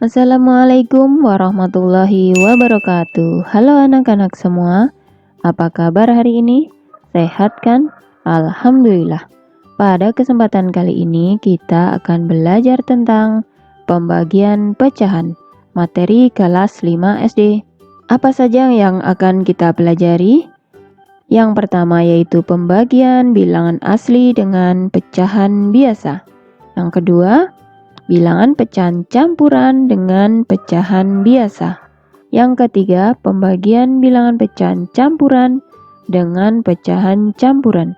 Assalamualaikum warahmatullahi wabarakatuh. Halo anak-anak semua, apa kabar hari ini? Sehat kan? Alhamdulillah. Pada kesempatan kali ini kita akan belajar tentang pembagian pecahan materi kelas 5 SD. Apa saja yang akan kita pelajari? Yang pertama yaitu pembagian bilangan asli dengan pecahan biasa. Yang kedua, bilangan pecahan campuran dengan pecahan biasa. Yang ketiga, pembagian bilangan pecahan campuran dengan pecahan campuran.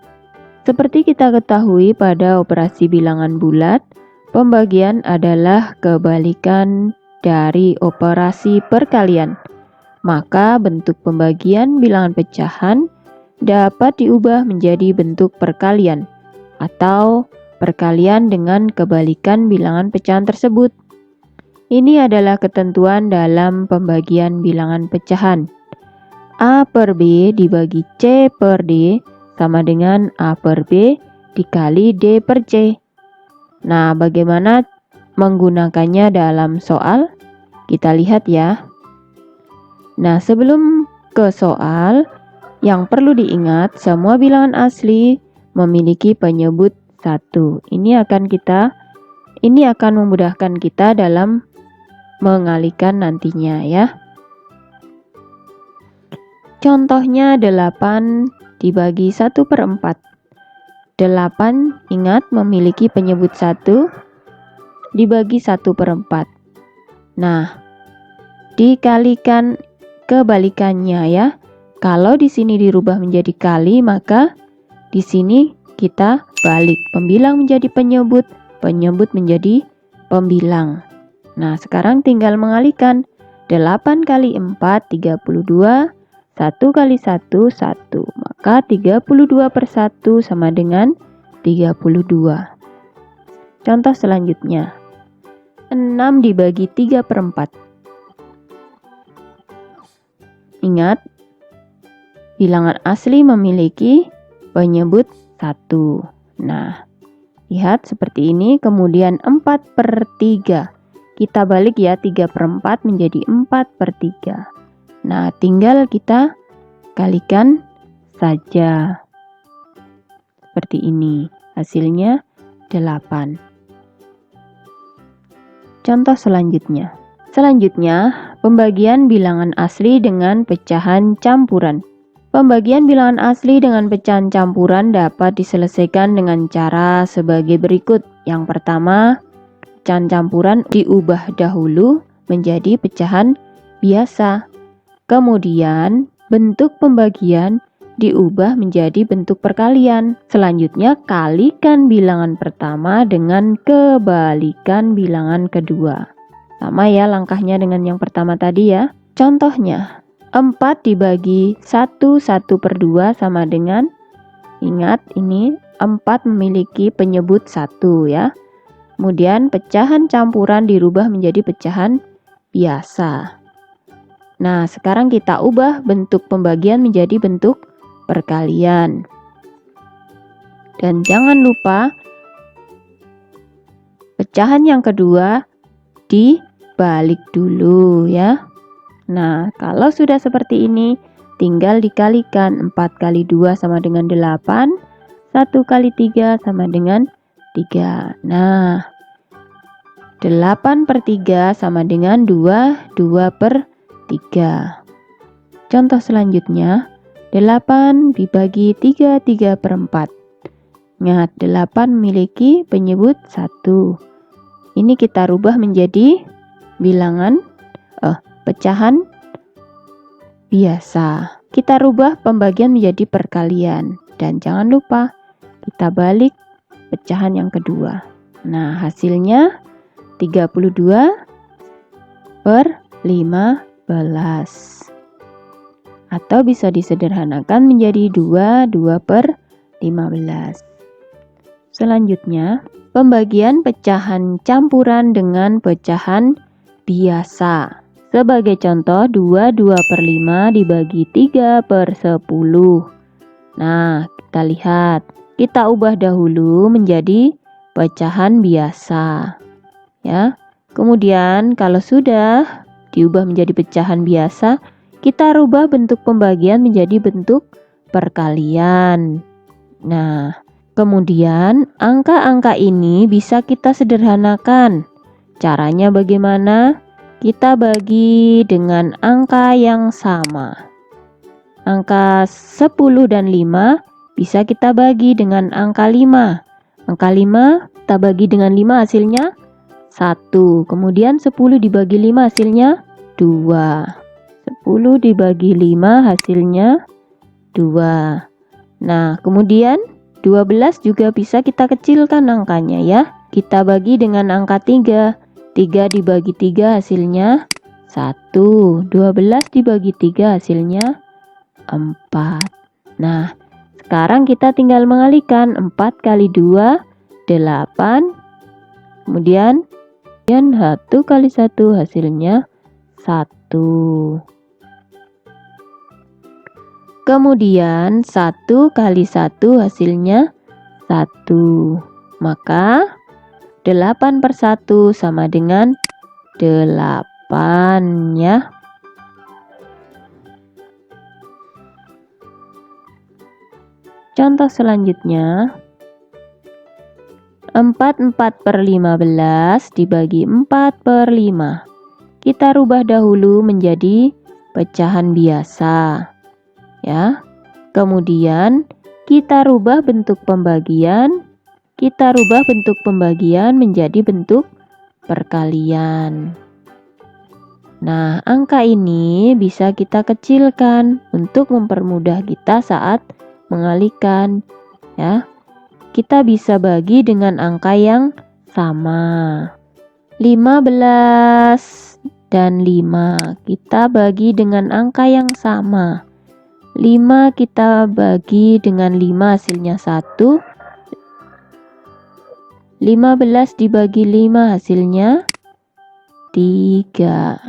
Seperti kita ketahui pada operasi bilangan bulat, pembagian adalah kebalikan dari operasi perkalian. Maka bentuk pembagian bilangan pecahan dapat diubah menjadi bentuk perkalian atau perkalian dengan kebalikan bilangan pecahan tersebut. Ini adalah ketentuan dalam pembagian bilangan pecahan. A per B dibagi C per D sama dengan A per B dikali D per C. Nah, bagaimana menggunakannya dalam soal? Kita lihat ya. Nah, sebelum ke soal, yang perlu diingat, semua bilangan asli memiliki penyebut 1. Ini akan memudahkan kita dalam mengalihkan nantinya ya. Contohnya 8 dibagi 1/4. 8 ingat memiliki penyebut 1 dibagi 1/4. Nah, dikalikan kebalikannya ya. Kalau di sini dirubah menjadi kali, maka di sini kita balik, pembilang menjadi penyebut, penyebut menjadi pembilang. Nah, sekarang tinggal mengalihkan. 8 kali 4, 32. 1 kali 1, 1. Maka 32/1 sama dengan 32. Contoh selanjutnya. 6 dibagi 3/4. Ingat, bilangan asli memiliki penyebut 1. Nah, lihat seperti ini. Kemudian 4/3. Kita balik ya, 3/4 menjadi 4/3. Nah, tinggal kita kalikan saja. Seperti ini. Hasilnya 8. Contoh selanjutnya. Pembagian bilangan asli dengan pecahan campuran. Pembagian bilangan asli dengan pecahan campuran dapat diselesaikan dengan cara sebagai berikut. Yang pertama, pecahan campuran diubah dahulu menjadi pecahan biasa. Kemudian, bentuk pembagian diubah menjadi bentuk perkalian. Selanjutnya, kalikan bilangan pertama dengan kebalikan bilangan kedua. Sama ya langkahnya dengan yang pertama tadi ya. Contohnya, 4 dibagi 1/2 sama dengan, ingat ini 4 memiliki penyebut 1 ya. Kemudian pecahan campuran dirubah menjadi pecahan biasa. Nah, sekarang kita ubah bentuk pembagian menjadi bentuk perkalian. Dan jangan lupa pecahan yang kedua dibalik dulu ya. Nah, kalau sudah seperti ini, tinggal dikalikan. 4 kali 2 sama dengan 8. 1 kali 3 sama dengan 3. Nah, 8/3 sama dengan 2/3. Contoh selanjutnya, 8 dibagi 3, 3/4. Ingat, 8 memiliki penyebut 1. Ini kita rubah menjadi pecahan biasa. Kita rubah pembagian menjadi perkalian. Dan jangan lupa kita balik pecahan yang kedua. Nah, hasilnya 32/15. Atau bisa disederhanakan menjadi 2/15. Selanjutnya, pembagian pecahan campuran dengan pecahan biasa. Sebagai contoh, 2/5 dibagi 3/10. Nah, kita lihat. Kita ubah dahulu menjadi pecahan biasa. Ya, Kemudian kalau sudah diubah menjadi pecahan biasa, kita rubah bentuk pembagian menjadi bentuk perkalian. Nah, kemudian angka-angka ini bisa kita sederhanakan. Caranya bagaimana? Kita bagi dengan angka yang sama. Angka 10 dan 5 bisa kita bagi dengan angka 5. Angka 5 kita bagi dengan 5 hasilnya 1. Kemudian 10 dibagi 5 hasilnya 2. 10 dibagi 5 hasilnya 2. Nah, kemudian 12 juga bisa kita kecilkan angkanya ya. Kita bagi dengan angka 3. 3 dibagi 3 hasilnya 1. 12 dibagi 3 hasilnya 4. Nah, sekarang kita tinggal mengalikan. 4 kali 2, 8. Kemudian 1 kali 1 hasilnya 1. Kemudian 1 kali 1 hasilnya 1. Maka 8 per 1 sama dengan 8 ya. Contoh selanjutnya, 4 per 15 dibagi 4 per 5. Kita rubah dahulu menjadi pecahan biasa ya. Kemudian kita rubah bentuk pembagian. Kita rubah bentuk pembagian menjadi bentuk perkalian. Nah, angka ini bisa kita kecilkan untuk mempermudah kita saat mengalihkan ya. Kita bisa bagi dengan angka yang sama. 15 dan 5 kita bagi dengan angka yang sama. 5 kita bagi dengan 5 hasilnya 1. 15 dibagi 5 hasilnya 3.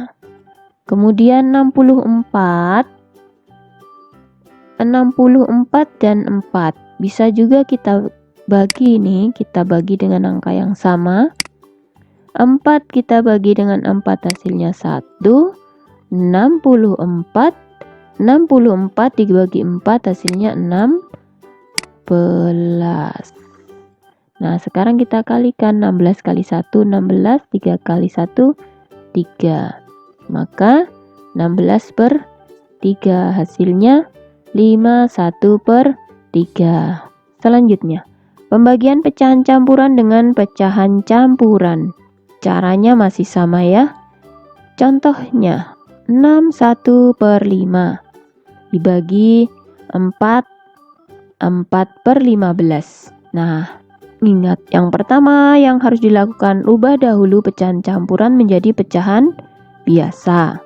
Kemudian 64 dan 4 bisa juga kita bagi nih, kita bagi dengan angka yang sama. 4 kita bagi dengan 4 hasilnya 1. 64 dibagi 4 hasilnya 16. Nah, sekarang kita kalikan. 16 kali 1, 16. 3 kali 1, 3. Maka 16 per 3 hasilnya 51 per 3. Selanjutnya, pembagian pecahan campuran dengan pecahan campuran. Caranya masih sama ya. Contohnya, 61 per 5 dibagi 4 per 15. Nah, ingat, yang pertama yang harus dilakukan, ubah dahulu pecahan campuran menjadi pecahan biasa.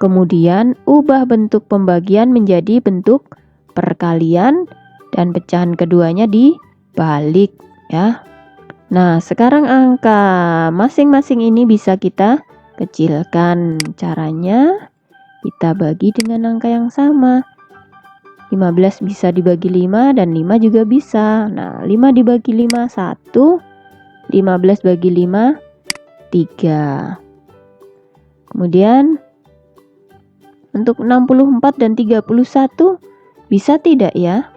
Kemudian ubah bentuk pembagian menjadi bentuk perkalian dan pecahan keduanya dibalik ya. Nah, sekarang angka masing-masing ini bisa kita kecilkan. Caranya kita bagi dengan angka yang sama. 15 bisa dibagi 5 dan 5 juga bisa. Nah, 5 dibagi 5 1. 15 bagi 5 3. Kemudian untuk 64 dan 31 bisa tidak ya?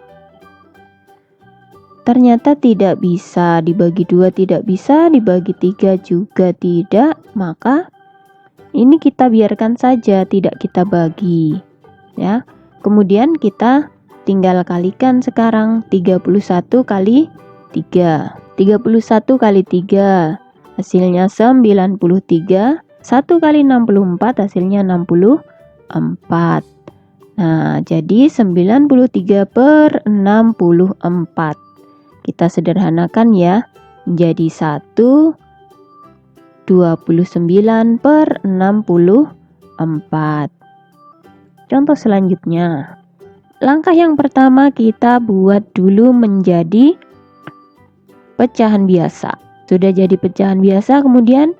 Ternyata tidak bisa. Dibagi 2 tidak bisa, dibagi 3 juga tidak. Maka ini kita biarkan saja, tidak kita bagi ya. Kemudian kita tinggal kalikan sekarang. 31 kali 3. 31 kali 3 hasilnya 93. 1 kali 64 hasilnya 64. Nah, jadi 93 per 64. Kita sederhanakan ya, menjadi 29 per 64. Contoh selanjutnya, langkah yang pertama kita buat dulu menjadi pecahan biasa. Sudah jadi pecahan biasa, kemudian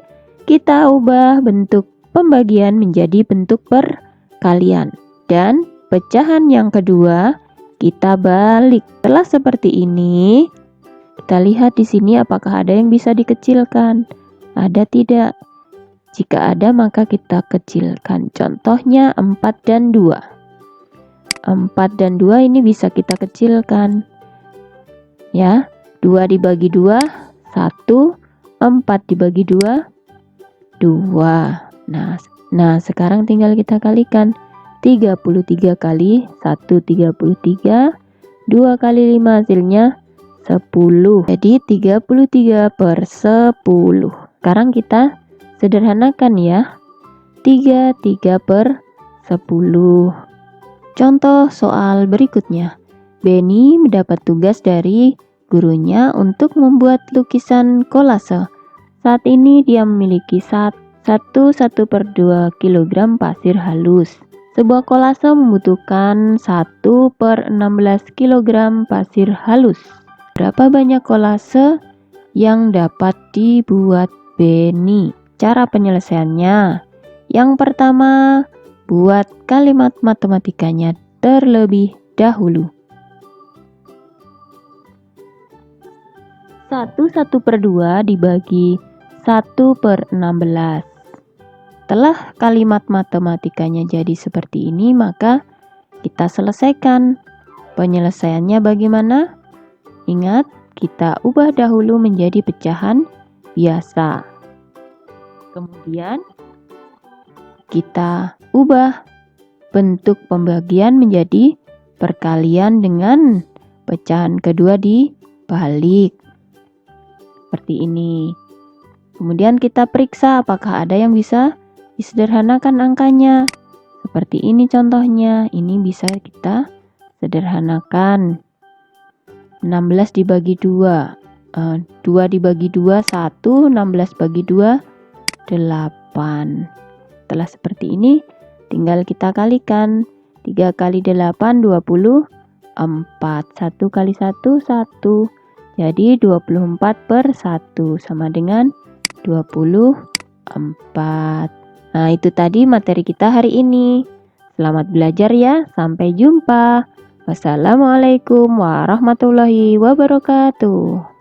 kita ubah bentuk pembagian menjadi bentuk perkalian. Dan pecahan yang kedua kita balik. Setelah seperti ini, kita lihat di sini apakah ada yang bisa dikecilkan. Ada tidak? Jika ada maka kita kecilkan. Contohnya 4 dan 2. 4 dan 2 ini bisa kita kecilkan. Ya, 2 dibagi 2, 1. 4 dibagi 2, 2. Nah, sekarang tinggal kita kalikan. 33 kali 1, 33. 2 kali 5 hasilnya 10. Jadi 33 per 10. Sekarang kita sederhanakan ya. 3 per 10. Contoh soal berikutnya. Benny mendapat tugas dari gurunya untuk membuat lukisan kolase. Saat ini dia memiliki 1/2 kg pasir halus. Sebuah kolase membutuhkan 1/16 kg pasir halus. Berapa banyak kolase yang dapat dibuat Benny? Cara penyelesaiannya. Yang pertama, buat kalimat matematikanya terlebih dahulu. 1/2 dibagi 1/16. Setelah kalimat matematikanya jadi seperti ini, maka kita selesaikan. Penyelesaiannya bagaimana? Ingat, kita ubah dahulu menjadi pecahan biasa. Kemudian kita ubah bentuk pembagian menjadi perkalian dengan pecahan kedua dibalik. Seperti ini. Kemudian kita periksa apakah ada yang bisa disederhanakan angkanya. Seperti ini contohnya. Ini bisa kita sederhanakan. 16 dibagi 2. 2 dibagi 2, 1. 16 bagi 2, 8. Setelah seperti ini, tinggal kita kalikan. 3 kali 8, 24. 1 kali 1, 1. Jadi 24 per 1 sama dengan 24. Nah, itu tadi materi kita hari ini. Selamat belajar ya. Sampai jumpa. Wassalamualaikum warahmatullahi wabarakatuh.